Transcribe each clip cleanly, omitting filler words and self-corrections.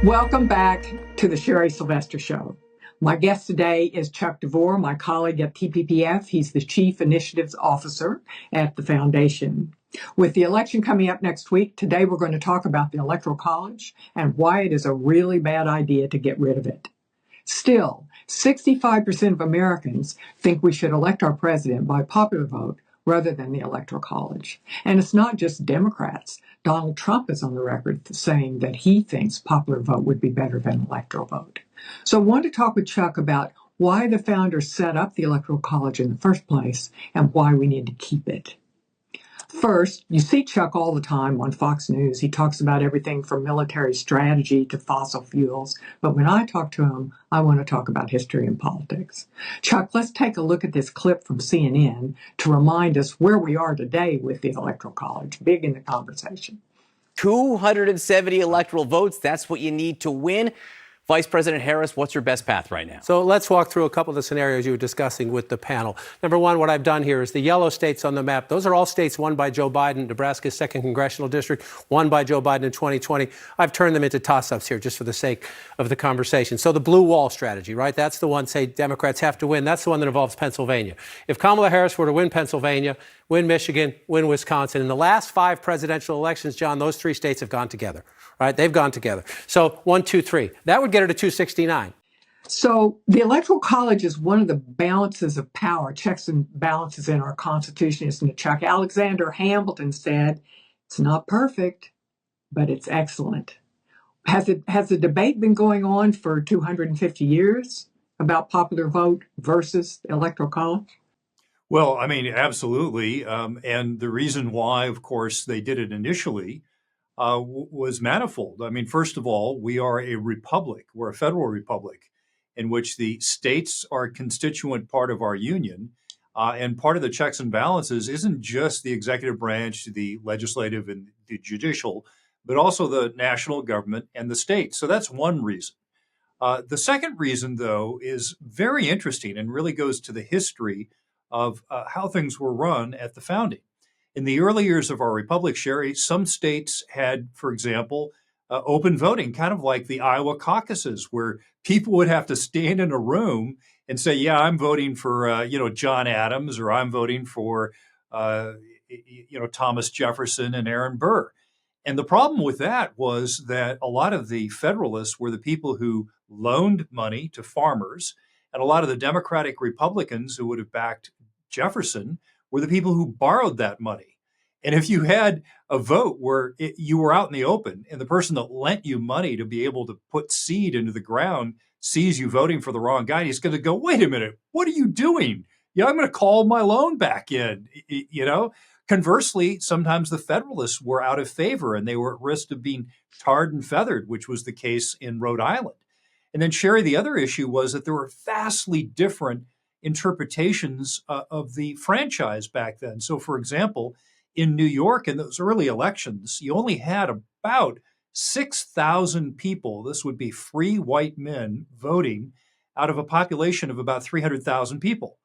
Welcome back to the Sherry Sylvester Show. My guest today is Chuck DeVore, my colleague at TPPF. He's the Chief Initiatives Officer at the Foundation. With the election coming up next week, today we're going to talk about the Electoral College and why it is a really bad idea to get rid of it. Still, 65% of Americans think we should elect our president by popular vote rather than the Electoral College. And it's not just Democrats. Donald Trump is on the record saying that he thinks popular vote would be better than electoral vote. So I want to talk with Chuck about why the founders set up the Electoral College in the first place and why we need to keep it. First, you see Chuck all the time on Fox News. He talks about everything from military strategy to fossil fuels. But when I talk to him, I want to talk about history and politics. Chuck, let's take a look at this clip from CNN to remind us where we are today with the Electoral College. Big in the conversation. 270 electoral votes. That's what you need to win. Vice President Harris, what's your best path right now? So let's walk through a couple of the scenarios you were discussing with the panel. Number one, what I've done here is the yellow states on the map. Those are all states won by Joe Biden. Nebraska's 2nd Congressional District, won by Joe Biden in 2020. I've turned them into toss-ups here just for the sake of the conversation. So the blue wall strategy, right? That's the one, say, Democrats have to win. That's the one that involves Pennsylvania. If Kamala Harris were to win Pennsylvania, win Michigan, win Wisconsin, in the last 5 presidential elections, John, those 3 states have gone together. Right? They've gone together. So 1, 2, 3. That would get her to 269. So the Electoral College is one of the balances of power, checks and balances in our Constitution, isn't it, Chuck? Alexander Hamilton said, it's not perfect, but it's excellent. Has the debate been going on for 250 years about popular vote versus the Electoral College? Well, I mean, absolutely. And the reason why, of course, they did it initially was manifold. I mean, first of all, we are a republic. We're a federal republic in which the states are a constituent part of our union. And part of the checks and balances isn't just the executive branch, the legislative and the judicial, but also the national government and the states. So that's one reason. The second reason, though, is very interesting and really goes to the history of how things were run at the founding. In the early years of our republic, Sherry, some states had, for example, open voting, kind of like the Iowa caucuses, where people would have to stand in a room and say, yeah, I'm voting for, John Adams, or I'm voting for, Thomas Jefferson and Aaron Burr. And the problem with that was that a lot of the Federalists were the people who loaned money to farmers, and a lot of the Democratic Republicans who would have backed Jefferson were the people who borrowed that money. And if you had a vote where you were out in the open and the person that lent you money to be able to put seed into the ground sees you voting for the wrong guy, he's going to go, wait a minute, what are you doing? Yeah, I'm going to call my loan back in, Conversely, sometimes the Federalists were out of favor and they were at risk of being tarred and feathered, which was the case in Rhode Island. And then, Sherry, the other issue was that there were vastly different interpretations of the franchise back then. So, for example, in New York, in those early elections, you only had about 6,000 people, this would be free white men, voting out of a population of about 300,000 people.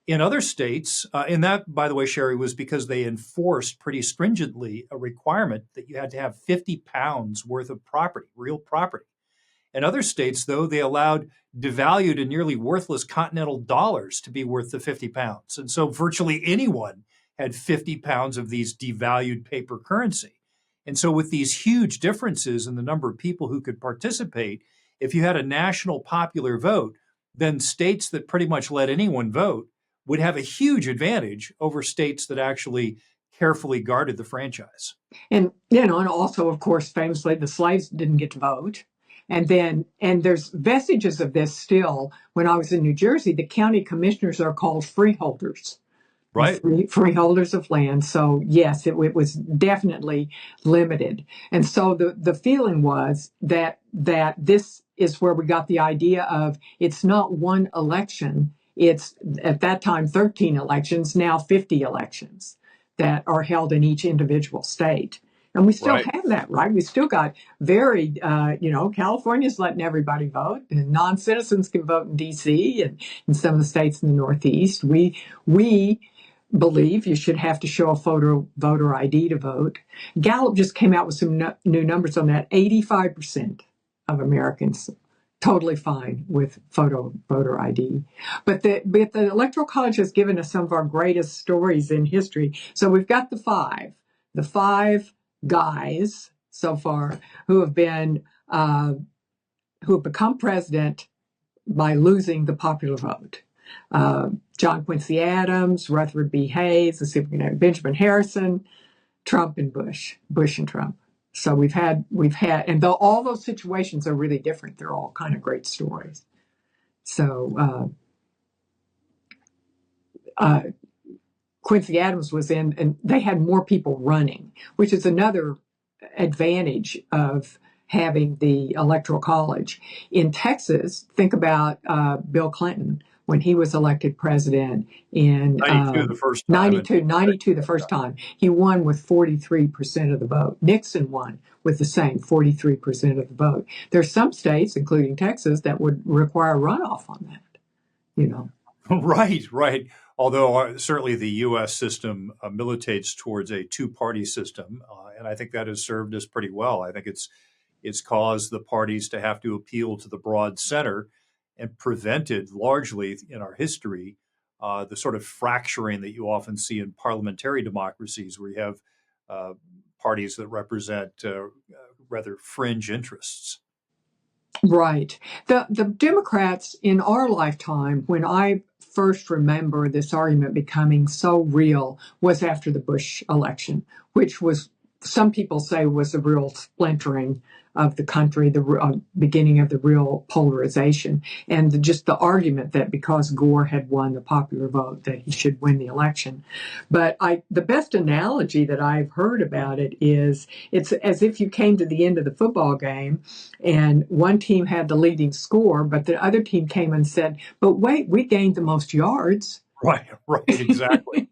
In other states, and that, by the way, Sherry, was because they enforced pretty stringently a requirement that you had to have 50 pounds worth of property, real property. In other states, though, they allowed devalued and nearly worthless continental dollars to be worth the 50 pounds. And so virtually anyone had 50 pounds of these devalued paper currency. And so with these huge differences in the number of people who could participate, if you had a national popular vote, then states that pretty much let anyone vote would have a huge advantage over states that actually carefully guarded the franchise. And also, of course, famously, the slaves didn't get to vote. And there's vestiges of this still. When I was in New Jersey, the county commissioners are called freeholders. Right. Freeholders of land. So yes, it was definitely limited. And so the feeling was that this is where we got the idea of it's not one election. It's at that time 13 elections, now 50 elections that are held in each individual state. And we still have that, right? We still got very, California's letting everybody vote, and non-citizens can vote in D.C. and in some of the states in the Northeast. We believe you should have to show a voter ID to vote. Gallup just came out with some new numbers on that. 85% of Americans totally fine with voter ID. But the Electoral College has given us some of our greatest stories in history. So we've got the five guys so far who have become president by losing the popular vote. John Quincy Adams, Rutherford B. Hayes, Benjamin Harrison, Trump and Bush and Trump. So we've had, and though all those situations are really different, they're all kind of great stories. So Quincy Adams was in, and they had more people running, which is another advantage of having the Electoral College. In Texas, think about Bill Clinton when he was elected president in 92 the first time. 92 the first time. He won with 43% of the vote. Nixon won with the same 43% of the vote. There's some states, including Texas, that would require a runoff on that, you know. Right. Although certainly the U.S. system militates towards a two-party system, and I think that has served us pretty well. I think it's caused the parties to have to appeal to the broad center and prevented largely in our history the sort of fracturing that you often see in parliamentary democracies where you have parties that represent rather fringe interests. Right. The Democrats in our lifetime, when I first remember this argument becoming so real, was after the Bush election, which was, some people say, was a real splintering of the country, the beginning of the real polarization, and just the argument that because Gore had won the popular vote that he should win the election. But the best analogy that I've heard about it is it's as if you came to the end of the football game and one team had the leading score, but the other team came and said, but wait, we gained the most yards. Right, exactly.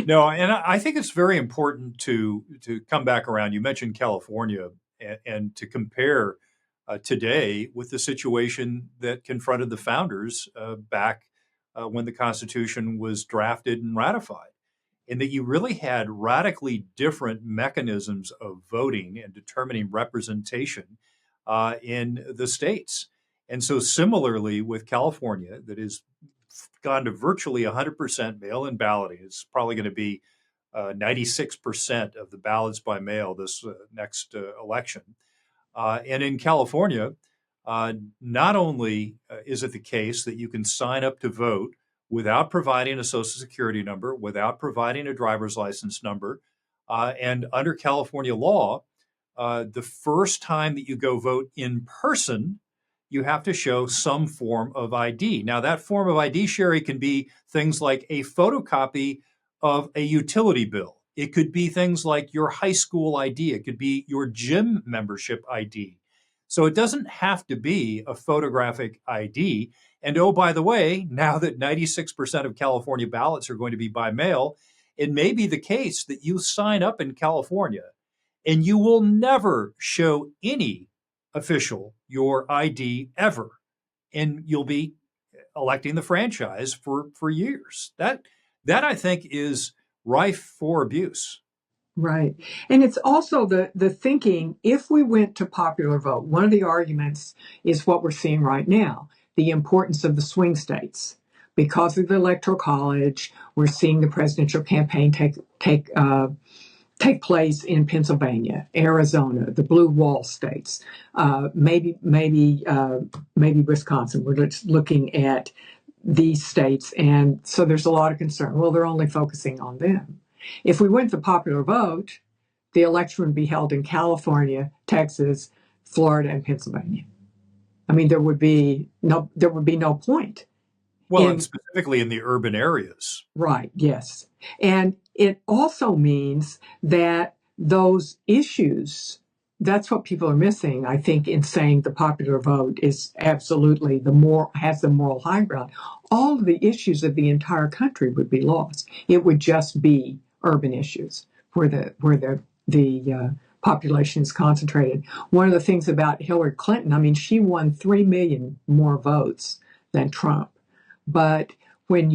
No, and I think it's very important to come back around. You mentioned California, and to compare today with the situation that confronted the founders back when the Constitution was drafted and ratified, in that you really had radically different mechanisms of voting and determining representation in the states. And so similarly with California, that has gone to virtually 100% mail-in balloting. It's probably going to be 96% of the ballots by mail this next election. And in California, not only is it the case that you can sign up to vote without providing a Social Security number, without providing a driver's license number, and under California law, the first time that you go vote in person, you have to show some form of ID. Now, that form of ID, Sherry, can be things like a photocopy of a utility bill. It could be things like your high school ID. It could be your gym membership ID. So it doesn't have to be a photographic ID. And oh, by the way, now that 96% of California ballots are going to be by mail, it may be the case that you sign up in California and you will never show any official your ID ever, and you'll be electing the franchise for years. That I think is rife for abuse. Right. And it's also the thinking, if we went to popular vote, one of the arguments is what we're seeing right now, the importance of the swing states. Because of the Electoral College, we're seeing the presidential campaign take place in Pennsylvania, Arizona, the blue wall states, maybe Wisconsin. We're just looking at these states, and so there's a lot of concern. Well, they're only focusing on them. If we went to popular vote, the election would be held in California, Texas, Florida, and Pennsylvania. I mean, there would be no point. Well, and specifically in the urban areas. Right, yes. And it also means that those issues, that's what people are missing, I think, in saying the popular vote is absolutely has the moral high ground. All of the issues of the entire country would be lost. It would just be urban issues where the population is concentrated. One of the things about Hillary Clinton, I mean, she won 3 million more votes than Trump. But when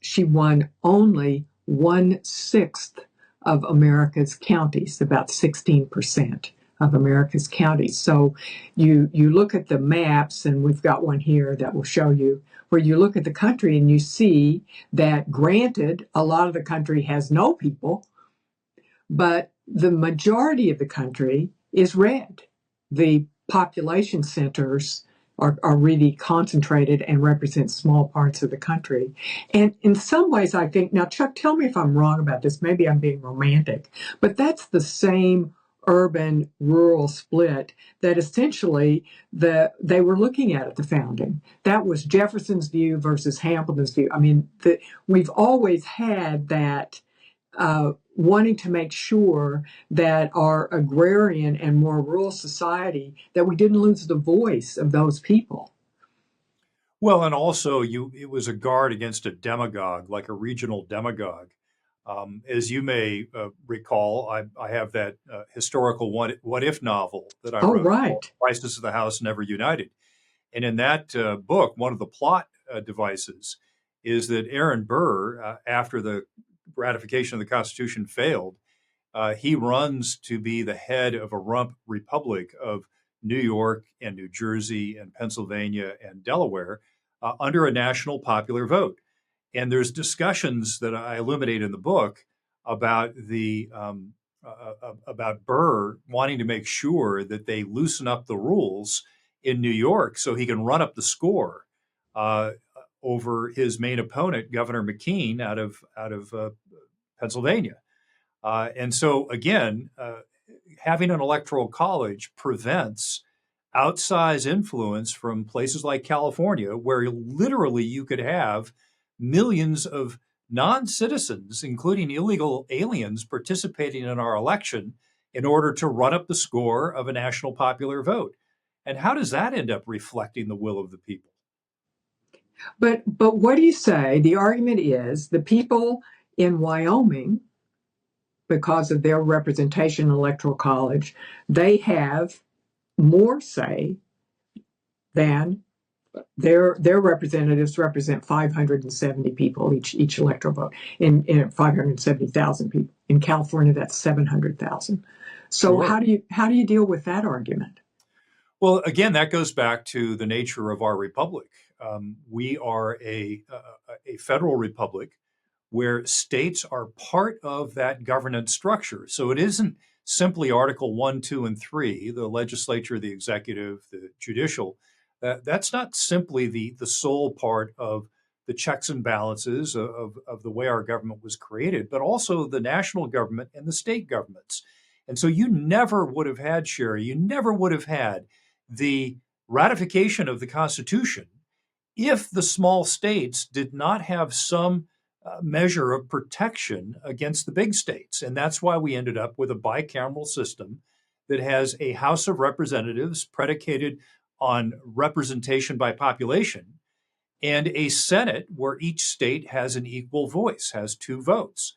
she won only 1/6 of America's counties, about 16% of America's counties. So you look at the maps, and we've got one here that will show you where you look at the country and you see that, granted, a lot of the country has no people, but the majority of the country is red. The population centers are really concentrated and represent small parts of the country. And in some ways, I think, now, Chuck, tell me if I'm wrong about this. Maybe I'm being romantic, but that's the same urban rural split that essentially they were looking at the founding. That was Jefferson's view versus Hamilton's view. I mean, we've always had that wanting to make sure that our agrarian and more rural society, that we didn't lose the voice of those people. Well, and also it was a guard against a demagogue, like a regional demagogue. As you may recall, I have that historical what if novel that I Oh, wrote, right. called Crisis of the House Never United. And in that book, one of the plot devices is that Aaron Burr, after the ratification of the Constitution failed, he runs to be the head of a rump republic of New York and New Jersey and Pennsylvania and Delaware under a national popular vote. And there's discussions that I illuminate in the book about about Burr wanting to make sure that they loosen up the rules in New York so he can run up the score over his main opponent, Governor McKean, out of Pennsylvania. And so, again, having an electoral college prevents outsized influence from places like California, where literally you could have millions of non-citizens, including illegal aliens, participating in our election in order to run up the score of a national popular vote. And how does that end up reflecting the will of the people? But what do you say? The argument is the people in Wyoming, because of their representation in the Electoral College, they have more say than their representatives represent 570 people each electoral vote in 570,000 people. In California, that's 700,000. So Sure. how do you deal with that argument? Well, again, that goes back to the nature of our republic. We are a federal republic where states are part of that governance structure. So it isn't simply Article 1, 2, and 3, the legislature, the executive, the judicial. That's not simply the sole part of the checks and balances of the way our government was created, but also the national government and the state governments. And so you never would have had, Sherry, you never would have had the ratification of the Constitution if the small states did not have some measure of protection against the big states. And that's why we ended up with a bicameral system that has a House of Representatives predicated on representation by population and a Senate where each state has an equal voice, has 2 votes.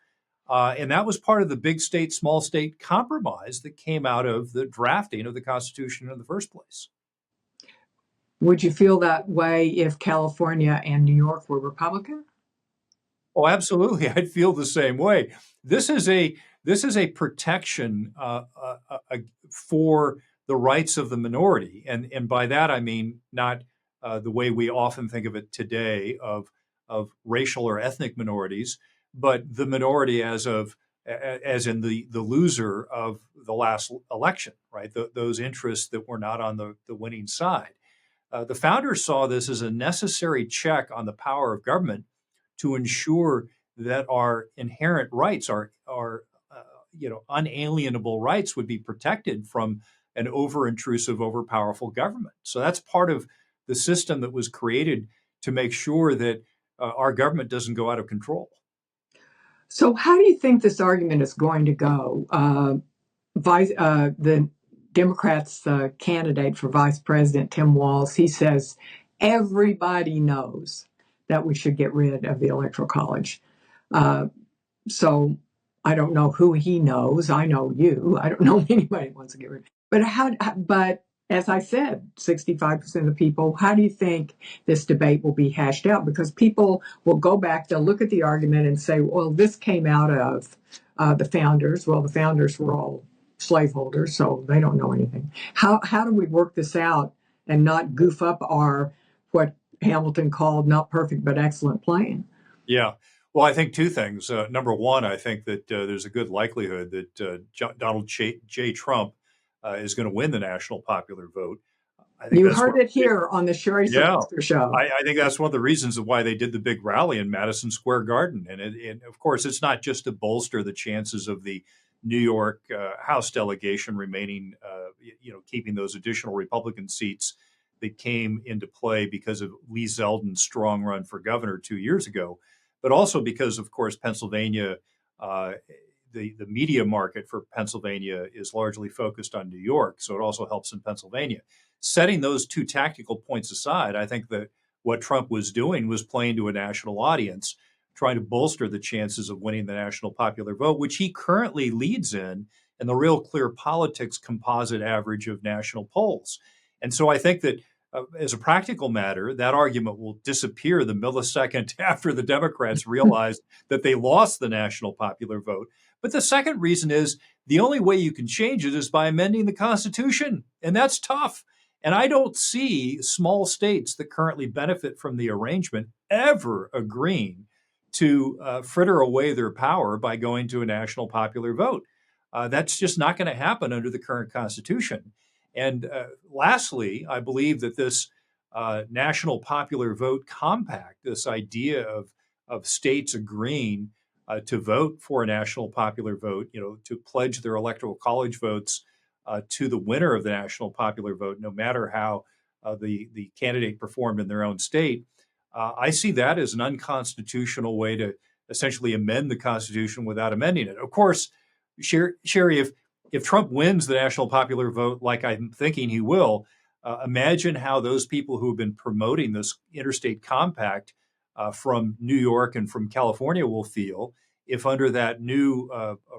And that was part of the big state, small state compromise that came out of the drafting of the Constitution in the first place. Would you feel that way if California and New York were Republican? Oh, absolutely. I'd feel the same way. This is a protection for the rights of the minority, and by that I mean not the way we often think of it today of racial or ethnic minorities, but the minority as in the loser of the last election, right? Those interests that were not on the winning side. The founders saw this as a necessary check on the power of government to ensure that our inherent rights, our unalienable rights, would be protected from an over-intrusive, over-powerful government. So that's part of the system that was created to make sure that our government doesn't go out of control. So how do you think this argument is going to go? The Democrats' candidate for vice president, Tim Walz, he says everybody knows that we should get rid of the Electoral College. So I don't know who he knows. I know you. I don't know anybody who wants to get rid of it. But as I said, 65% of the people, how do you think this debate will be hashed out? Because people will go back, they'll look at the argument and say, well, this came out of the founders. Well, the founders were all slaveholders, so they don't know anything. How do we work this out and not goof up our what Hamilton called not perfect but excellent plan? Yeah. Well, I think two things. Number one, I think that there's a good likelihood that Donald J. Trump is going to win the national popular vote. I think You that's heard what. it here on the Sherry Yeah, Sylvester show. I think that's one of the reasons of why they did the big rally in Madison Square Garden. And of course, it's not just to bolster the chances of the New York House delegation remaining, keeping those additional Republican seats that came into play because of Lee Zeldin's strong run for governor 2 years ago, but also because, of course, Pennsylvania, uh, the media market for Pennsylvania is largely focused on New York, so it also helps in Pennsylvania. Setting those two tactical points aside, I think that what Trump was doing was playing to a national audience, trying to bolster the chances of winning the national popular vote, which he currently leads in the Real Clear Politics composite average of national polls. And so I think that as a practical matter, that argument will disappear the millisecond after the Democrats realized that they lost the national popular vote. But the second reason is the only way you can change it is by amending the Constitution. And that's tough. And I don't see small states that currently benefit from the arrangement ever agreeing to fritter away their power by going to a national popular vote. That's just not going to happen under the current Constitution. And lastly, I believe that this national popular vote compact, this idea of states agreeing to vote for a national popular vote, to pledge their electoral college votes to the winner of the national popular vote, no matter how the candidate performed in their own state. I see that as an unconstitutional way to essentially amend the Constitution without amending it. Of course, Sherry, if Trump wins the national popular vote, like I'm thinking he will, imagine how those people who have been promoting this interstate compact from New York and from California will feel if under that new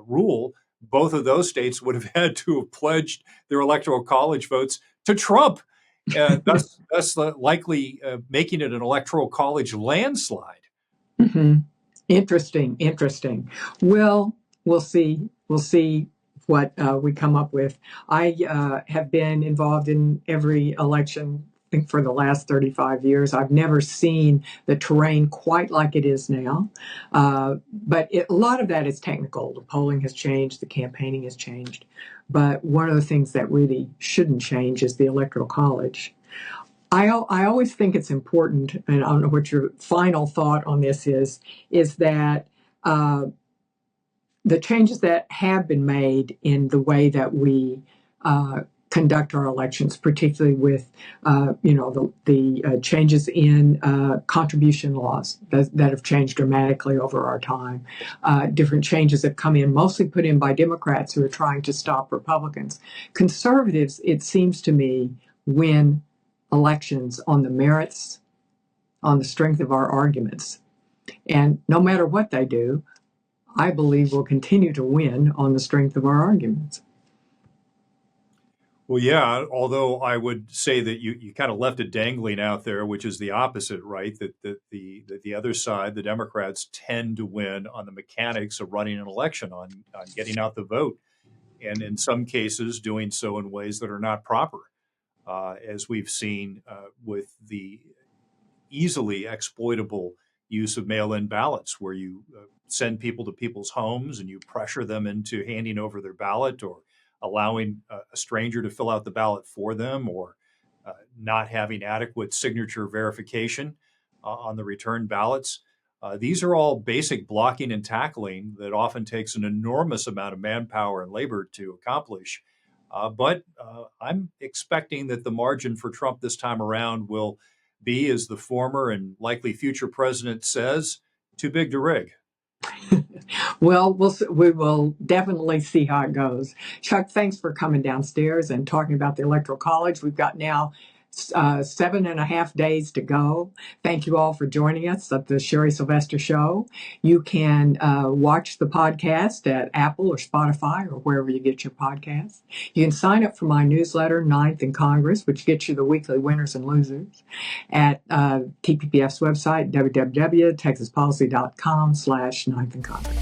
rule, both of those states would have had to have pledged their electoral college votes to Trump. Thus likely making it an electoral college landslide. Mm-hmm. Interesting. Well, we'll see. We'll see what we come up with. I have been involved in every election, I think, for the last 35 years. I've never seen the terrain quite like it is now. But a lot of that is technical. The polling has changed, the campaigning has changed. But one of the things that really shouldn't change is the Electoral College. I always think it's important, and I don't know what your final thought on this is that the changes that have been made in the way that we conduct our elections, particularly with the changes in contribution laws that have changed dramatically over our time. Different changes have come in, mostly put in by Democrats who are trying to stop Republicans. Conservatives, it seems to me, win elections on the merits, on the strength of our arguments. And no matter what they do, I believe we'll continue to win on the strength of our arguments. Well, yeah, although I would say that you kind of left it dangling out there, which is the opposite, right? That the other side, the Democrats, tend to win on the mechanics of running an election, on getting out the vote, and in some cases doing so in ways that are not proper, as we've seen with the easily exploitable use of mail-in ballots, where you send people to people's homes and you pressure them into handing over their ballot, or allowing a stranger to fill out the ballot for them, or not having adequate signature verification on the return ballots. These are all basic blocking and tackling that often takes an enormous amount of manpower and labor to accomplish. But I'm expecting that the margin for Trump this time around will be, as the former and likely future president says, too big to rig. Well, we will definitely see how it goes. Chuck, thanks for coming downstairs and talking about the Electoral College. We've got now 7.5 days to go. Thank you all for joining us at the Sherry Sylvester Show. You can watch the podcast at Apple or Spotify or wherever you get your podcasts. You can sign up for my newsletter, Ninth in Congress, which gets you the weekly winners and losers, at TPPF's website, www.texaspolicy.com/9th in Congress.